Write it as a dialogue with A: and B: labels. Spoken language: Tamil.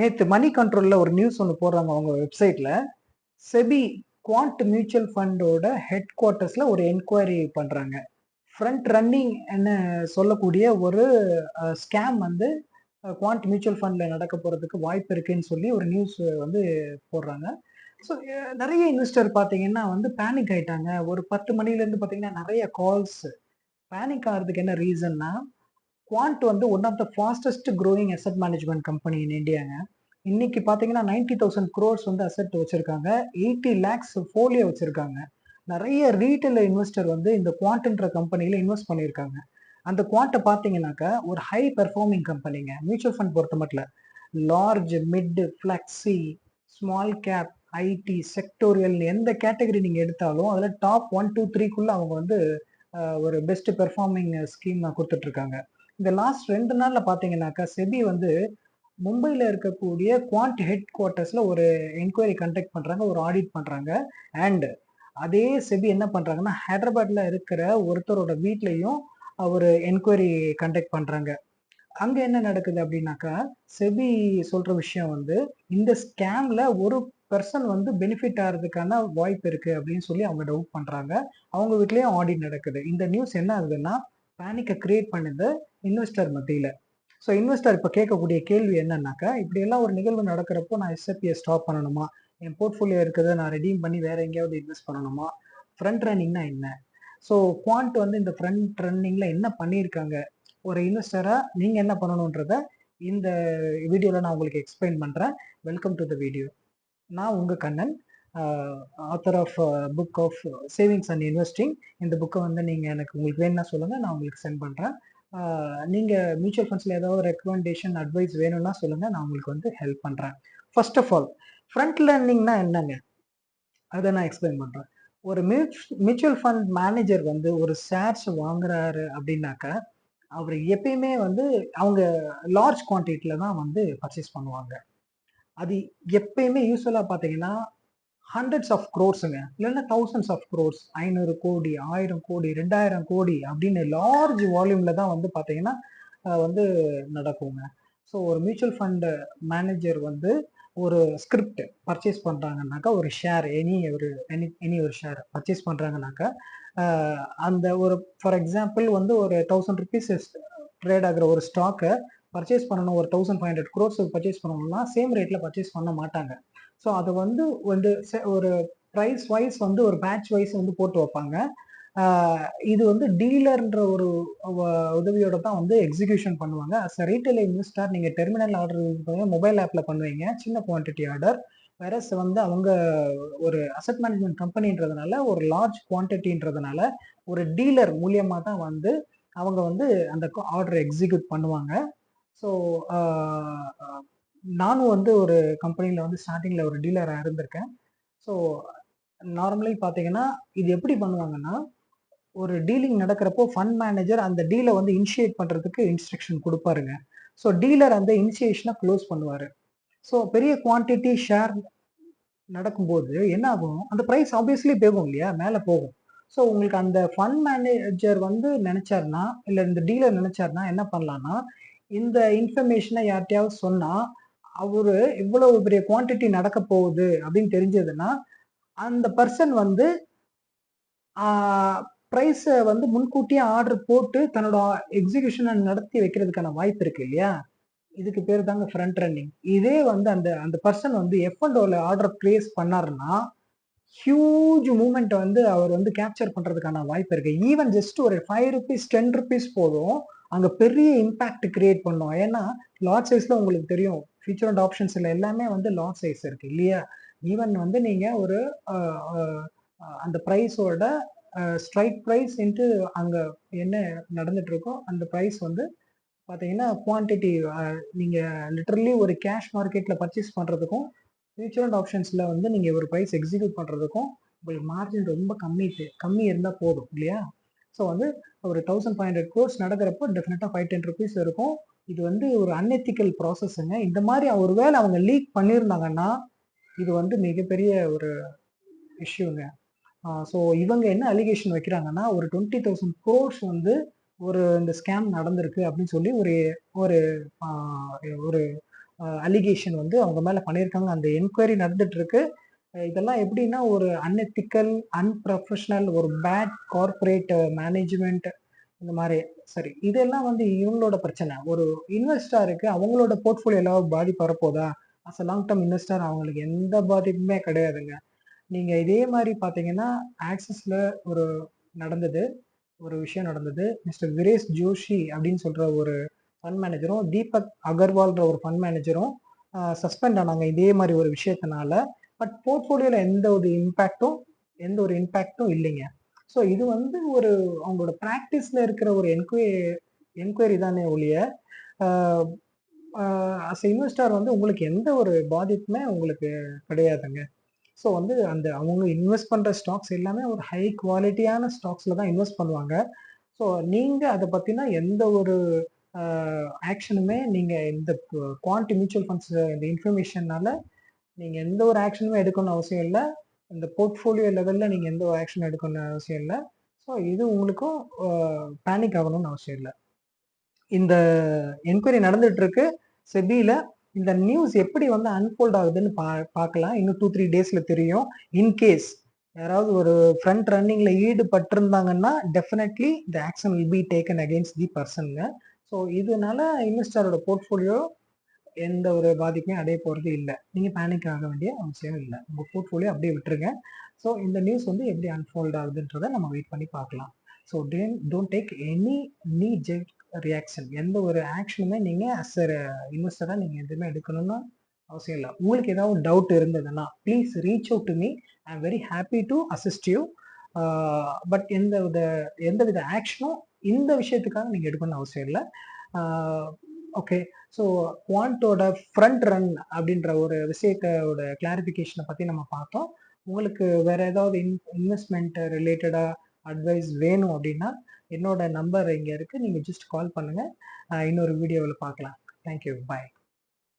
A: நேத்து மணி கண்ட்ரோல்ல ஒரு நியூஸ் ஒண்ணு போடுறாங்க அவங்க வெப்சைட்ல. செபி குவாண்ட் மியூச்சுவல் ஃபண்டோட ஹெட் குவார்ட்டர்ஸ்ல ஒரு என்குயரி பண்றாங்க. ஃப்ரண்ட் ரன்னிங் சொல்லக்கூடிய ஒரு ஸ்கேம் வந்து குவாண்ட் மியூச்சுவல் ஃபண்ட்ல நடக்க போறதுக்கு வாய்ப்பு இருக்குன்னு சொல்லி ஒரு நியூஸ் வந்து போடுறாங்க. ஸோ நெறைய இன்வெஸ்டர் பார்த்தீங்கன்னா வந்து பேனிக் ஆயிட்டாங்க. ஒரு 10 மணிலேருந்து பார்த்தீங்கன்னா நெறைய கால்ஸ். பேனிக் ஆகுறதுக்கு என்ன ரீசன்னா, குவாண்ட் வந்து one of the fastest growing asset management company in இந்தியாங்க. இன்னைக்கு பார்த்தீங்கன்னா 90,000 crores வந்து அசெட் வச்சிருக்காங்க. 80 lakhs ஃபோலியோ வச்சிருக்காங்க. நெறைய ரீட்டெயில் இன்வெஸ்டர் வந்து இந்த குவாண்ட்ன்ற கம்பெனில இன்வெஸ்ட் பண்ணியிருக்காங்க. அந்த குவாண்ட்ட பார்த்தீங்கன்னாக்கா, ஒரு ஹை பெர்ஃபார்மிங் கம்பெனிங்க. மியூச்சுவல் ஃபண்ட் பொறுத்தமட்டில. Large, mid, flexi, small cap, IT, sectoral எந்த கேட்டகரி நீங்க எடுத்தாலும், அதுல டாப் 1, 2, 3க்குள்ள அவங்க வந்து ஒரு பெஸ்ட் பெர்ஃபார்மிங் ஸ்கீம் குடுத்துட்டு இருக்காங்க. இந்த லாஸ்ட் 2 நாள்ல பார்த்தீங்கன்னாக்கா, செபி வந்து மும்பைல இருக்கக்கூடிய குவாண்ட் ஹெட் குவார்ட்டர்ஸ்ல ஒரு என்குயரி கண்டக்ட் பண்றாங்க. ஒரு ஆடிட் பண்றாங்க. அண்ட் அதே செபி என்ன பண்றாங்கன்னா, ஹைதராபாத்ல இருக்கிற ஒருத்தரோட வீட்லயும் ஒரு என்குயரி கண்டக்ட் பண்றாங்க. அங்க என்ன நடக்குது அப்டின்னாக்கா, செபி சொல்ற விஷயம் வந்து, இந்த ஸ்கேம்ல ஒரு பெர்சன் வந்து பெனிஃபிட் ஆறதுக்கான வாய்ப்பு இருக்கு அப்டின்னு சொல்லி அவங்க டவுட் பண்றாங்க. அவங்க வீட்லயும் ஆடிட் நடக்குது. இந்த நியூஸ் என்ன ஆகுதுன்னா, பேனிக்க கிரியேட் பண்ணுது இன்வெஸ்டர் மத்தியில. ஸோ இன்வெஸ்டர் இப்ப கேட்கக்கூடிய கேள்வி என்னன்னாக்கா, இப்படியெல்லாம் ஒரு நிகழ்வு நடக்கிறப்போ நான் எஸ்ஐபிய ஸ்டாப் பண்ணணுமா? என் போர்ட்ஃபோலியோ இருக்கிறத நான் ரெடீம் பண்ணி வேற எங்கேயாவது இன்வெஸ்ட் பண்ணணுமா? ஃப்ரண்ட் ரன்னிங்னா என்ன? ஸோ குவாண்ட் வந்து இந்த ஃப்ரண்ட் ரன்னிங்ல என்ன பண்ணியிருக்காங்க? ஒரு இன்வெஸ்டரா நீங்க என்ன பண்ணணுன்றத இந்த வீடியோல நான் உங்களுக்கு எக்ஸ்பிளைன் பண்றேன். Welcome to the video. நான் உங்க Kannan. Ah author of book of savings and investing. இந்த புக்க வந்து நீங்க எனக்கு உங்களுக்கு வேணும்னா சொல்லுங்க. நான் உங்களுக்கு சென்ட் பண்றேன். ஆ நீங்க மியூச்சுவல் ஃபண்ட்ஸ்ல ஏதாவது ரெக்கமெண்டேஷன், அட்வைஸ் வேணும்னா சொல்லுங்க. நான் உங்களுக்கு வந்து ஹெல்ப் பண்றேன். ஃபர்ஸ்ட் ஆஃப் ஆல், ஃப்ரண்ட் லேர்னிங்னா என்னங்க? அத நான் எக்ஸ்பிளைன் பண்றேன். ஒரு மியூச்சுவல் ஃபண்ட் மேனேஜர் வந்து ஒரு ஷேர்ஸ் வாங்குறாரு அப்படின்னாக்கா, அவரு எப்பயுமே வந்து அவங்க லார்ஜ் குவான்டிட்டில தான் வந்து பர்ச்சேஸ் பண்ணுவாங்க. அது எப்பயுமே யூசுவலா பார்த்தீங்கன்னா, ஹண்ட்ரட்ஸ் ஆஃப் குரோர்ஸ்ங்க. இல்லன்னா தௌசண்ட்ஸ் ஆஃப் குரோர்ஸ். 500 கோடி, 1000 கோடி, 2000 கோடி அப்படின்னு லார்ஜ் வால்யூம்ல தான் வந்து பார்த்தீங்கன்னா, வந்து நடக்குங்க. ஸோ ஒரு மியூச்சுவல் ஃபண்ட் மேனேஜர் வந்து ஒரு ஸ்கிரிப்ட் பர்ச்சேஸ் பண்றாங்கன்னாக்கா, ஒரு ஷேர் எனி ஒரு ஷேர் பர்ச்சேஸ் பண்றாங்கன்னாக்கா, அ அந்த ஒரு ஃபார் எக்ஸாம்பிள் வந்து ஒரு ₹1000 ட்ரேட் ஆகுற ஒரு ஸ்டாக்க பர்ச்சேஸ் பண்ணணும். ஒரு 1500 குரோர்ஸ்க்கு பர்ச்சேஸ் பண்ணணும்னா, சேம் ரேட்ல பர்ச்சேஸ் பண்ண மாட்டாங்க. ஸோ அத வந்து ஒரு பிரைஸ் வைஸ் வந்து ஒரு பேட்ச் வைஸ் வந்து போட்டு வைப்பாங்க. ஆ இது வந்து டீலர்ன்ற ஒரு வ உதவியோட தான் வந்து எக்ஸிகியூஷன் பண்ணுவாங்க. அஸ் அ ரீட்டெயில் இன்வெஸ்டர் நீங்க டெர்மினல் ஆர்டர் மொபைல் ஆப்ல பண்ணுவீங்க. சின்ன குவான்டிட்டி ஆர்டர். வேறஸ் வந்து அவங்க ஒரு அசெட் மேனேஜ்மென்ட் கம்பெனின்றதுனால, ஒரு லார்ஜ் குவான்டிட்டின்றதுனால, ஒரு டீலர் மூலியமா தான் வந்து அவங்க வந்து அந்த ஆர்டர எக்ஸிக்யூட் பண்ணுவாங்க. ஸோ ஆ அ நானும் வந்து ஒரு கம்பெனில வந்து ஸ்டார்ட்டிங்ல ஒரு டீலரா இருந்திருக்கேன். ஸோ நார்மலி பார்த்தீங்கன்னா, இது எப்படி பண்ணுவாங்கன்னா, ஒரு டீலிங் நடக்கிறப்போ ஃபண்ட் மேனேஜர் அந்த டீல வந்து இனிஷியேட் பண்றதுக்கு இன்ஸ்ட்ரக்ஷன் குடுப்பாருங்க. ஸோ டீலர் அந்த இனிஷியேஷன குளோஸ் பண்ணுவாரு. ஸோ பெரிய குவான்டிட்டி ஷேர் நடக்கும்போது என்ன ஆகும்? அந்த பிரைஸ் ஆப்வியஸ்லி போகும் இல்லையா? மேல போகும். ஸோ உங்களுக்கு அந்த ஃபண்ட் மேனேஜர் வந்து நெனச்சாருன்னா, இல்ல இந்த டீலர் நெனச்சாருன்னா என்ன பண்ணலான்னா, இந்த இன்ஃபர்மேஷன யார்ட்டயாவது சொன்னா, அவரு இவ்வளவு பெரிய குவான்டிட்டி நடக்க போகுது அப்படின்னு தெரிஞ்சதுன்னா, அந்த பெர்சன் வந்து ஆ பிரைஸ வந்து முன்கூட்டியே ஆர்டர் போட்டு தன்னோட எக்ஸிகியூஷன நடத்தி வைக்கிறதுக்கான வாய்ப்பு இருக்கு இல்லையா? இதுக்கு பேரு தாங்க ஃப்ரண்ட் ரன்னிங். இதே வந்து அந்த அந்த பெர்சன் வந்து F&Oல ஆர்டர் பிளேஸ் பண்ணாருன்னா, ஹியூஜ் மூவ்மென்ட் வந்து அவர் வந்து கேப்சர் பண்றதுக்கான வாய்ப்பு இருக்கு. ஈவன் ஜஸ்ட் ஒரு ₹5 ₹10 போதும். அங்க பெரிய இம்பாக்ட் கிரியேட் பண்ணும். ஏன்னா, லாட் சைஸ்ல உங்களுக்கு தெரியும். ஃபியூச்சர் அண்ட் ஆப்ஷன்ஸ்ல எல்லாமே வந்து லாட் சைஸ் இருக்கு இல்லையா? ஈவன் வந்து நீங்க ஒரு அ அ அந்த பிரைஸோட ஸ்ட்ரைக் பிரைஸ் இன்டு அங்க என்ன நடந்துட்டு இருக்கோ, அந்த பிரைஸ் வந்து பார்த்தீங்கன்னா, குவான்டிட்டி நீங்க லிட்டரலி ஒரு கேஷ் மார்க்கெட்ல பர்ச்சேஸ் பண்றதுக்கும், ஃபியூச்சர் அண்ட் ஆப்ஷன்ஸ்ல வந்து நீங்க ஒரு பிரைஸ் எக்ஸிக்யூட் பண்றதுக்கும், உங்களுக்கு மார்ஜின் ரொம்ப கம்மி இருந்தா போதும் இல்லையா? ஸோ வந்து ஒரு 1500 கோர்ஸ் நடக்கிறப்போ டெஃபினட்டா ₹5, ₹10 இருக்கும். இது வந்து ஒரு அன்எத்திக்கல் ப்ராசஸ்ங்க. இந்த மாரி ஒரு வேள அவங்க லீக் பண்ணியிருந்தாங்கன்னா, இது வந்து மிகப்பெரிய ஒரு இஷ்யூங்க. ஸோ இவங்க என்ன அலிகேஷன் வைக்கிறாங்கன்னா, ஒரு 20,000 கோர்ஸ் வந்து இந்த ஸ்கேம் நடந்திருக்கு அப்படின்னு சொல்லி ஒரு ஒரு ஆ ஒரு அலிகேஷன் வந்து அவங்க மேல பண்ணியிருக்காங்க. அந்த என்கொயரி நடந்துட்டு இருக்கு. இதெல்லாம் எப்படின்னா ஒரு அன்எத்திக்கல், அன்ப்ரொஃபஷனல், ஒரு பேட் கார்ப்பரேட் மேனேஜ்மெண்ட் இந்த மாதிரி. சரி, இதெல்லாம் வந்து இவங்களோட பிரச்சனை. ஒரு இன்வெஸ்டருக்கு அவங்களோட போர்ட்ஃபோலியோல பாதிப்பு வரப்போதா? As a long term investor அவங்களுக்கு எந்த பாதிப்புமே கிடையாதுங்க. நீங்க இதே மாதிரி பாத்தீங்கன்னா ஆக்சிஸ்ல ஒரு நடந்தது ஒரு விஷயம் நடந்தது. மிஸ்டர் வீரேஷ் ஜோஷி அப்படின்னு சொல்ற ஒரு ஃபண்ட் மேனேஜரும், தீபக் அகர்வால்ன்ற ஒரு ஃபண்ட் மேனேஜரும் சஸ்பெண்ட் ஆனாங்க இதே மாதிரி ஒரு விஷயத்தினால. பட் போர்ட்ஃபோலியோல எந்த ஒரு இம்பேக்டும் இல்லைங்க. ஸோ இது வந்து ஒரு அவங்களோட ப்ராக்டிஸ்ல இருக்கிற ஒரு என்கொயரி தானே ஒழிய, அஸ் இன்வெஸ்டர் வந்து உங்களுக்கு எந்த ஒரு பாதிப்புமே உங்களுக்கு கிடையாதுங்க. ஸோ வந்து அந்த அவங்க இன்வெஸ்ட் பண்ற ஸ்டாக்ஸ் எல்லாமே ஒரு ஹை குவாலிட்டியான ஸ்டாக்ஸ்ல தான் இன்வெஸ்ட் பண்ணுவாங்க. ஸோ நீங்க அத பத்தின எந்த ஒரு ஆக்ஷனுமே நீங்க இந்த குவான்ட் மியூச்சுவல் ஃபண்ட்ஸ் இந்த இன்ஃபர்மேஷன்னால நீங்க எந்த ஒரு ஆக்ஷனுமே எடுக்கணும்னு அவசியம் இல்ல. இந்த போர்ட்ஃபோலியோ லெவல்ல நீங்க எந்த ஒரு ஆக்ஷன் எடுக்கணும்னு அவசியம் இல்ல. ஸோ இது உங்களுக்கும் பேனிக் ஆகணும்னு அவசியம் இல்ல. இந்த என்கொயரி நடந்துட்டு இருக்கு செபில. இந்த நியூஸ் எப்படி வந்து அன்ஃபோல்ட் ஆகுதுன்னு பார்க்கலாம். இன்னும் 2-3 டேஸ்ல தெரியும். இன்கேஸ் யாராவது ஒரு ஃப்ரண்ட் ரன்னிங்ல ஈடுபட்டிருந்தாங்கன்னா definitely the action will be taken against the பர்சன்ங்க. ஸோ இதனால இன்வெஸ்டரோட போர்ட்ஃபோலியோ எந்த ஒரு பாதிப்புமே அடைய போறது இல்ல. நீங்க பேனிக் ஆக வேண்டிய அவசியம் இல்ல. உங்க போர்ட்ஃபோலியோ அப்படியே விட்டுருங்க. ஸோ இந்த நியூஸ் வந்து எப்படி அன்ஃபோல்ட் ஆகுதுன்றத நம்ம வெயிட் பண்ணி பார்க்கலாம். ஸோ டோன்ட் டேக் எனி நீ ஜெட் ரியாக்ஷன். எந்த ஒரு ஆக்ஷனுமே நீங்க அஸ் அ இன்வெஸ்டரா நீங்க எதுவுமே எடுக்கணும்னு அவசியம் இல்ல. உங்களுக்கு ஏதாவது டவுட் இருந்ததுன்னா please reach out to me. I am very happy to assist you. But எந்தவித ஆக்ஷனும் இந்த விஷயத்துக்காக நீங்க எடுக்கணும்னு அவசியம் இல்லை. ஓகே. ஸோ குவான்ட்டோட ஃப்ரண்ட் ரன் அப்படின்ற ஒரு விஷயத்தோட கிளாரிஃபிகேஷனை பற்றி நம்ம பார்த்தோம். உங்களுக்கு வேற ஏதாவது இன்வெஸ்ட்மெண்ட் ரிலேட்டடா அட்வைஸ் வேணும் அப்படின்னா என்னோட நம்பர் இங்கே இருக்கு. நீங்கள் ஜஸ்ட் கால் பண்ணுங்க. இன்னொரு வீடியோவில் பார்க்கலாம். தேங்க்யூ. பாய்.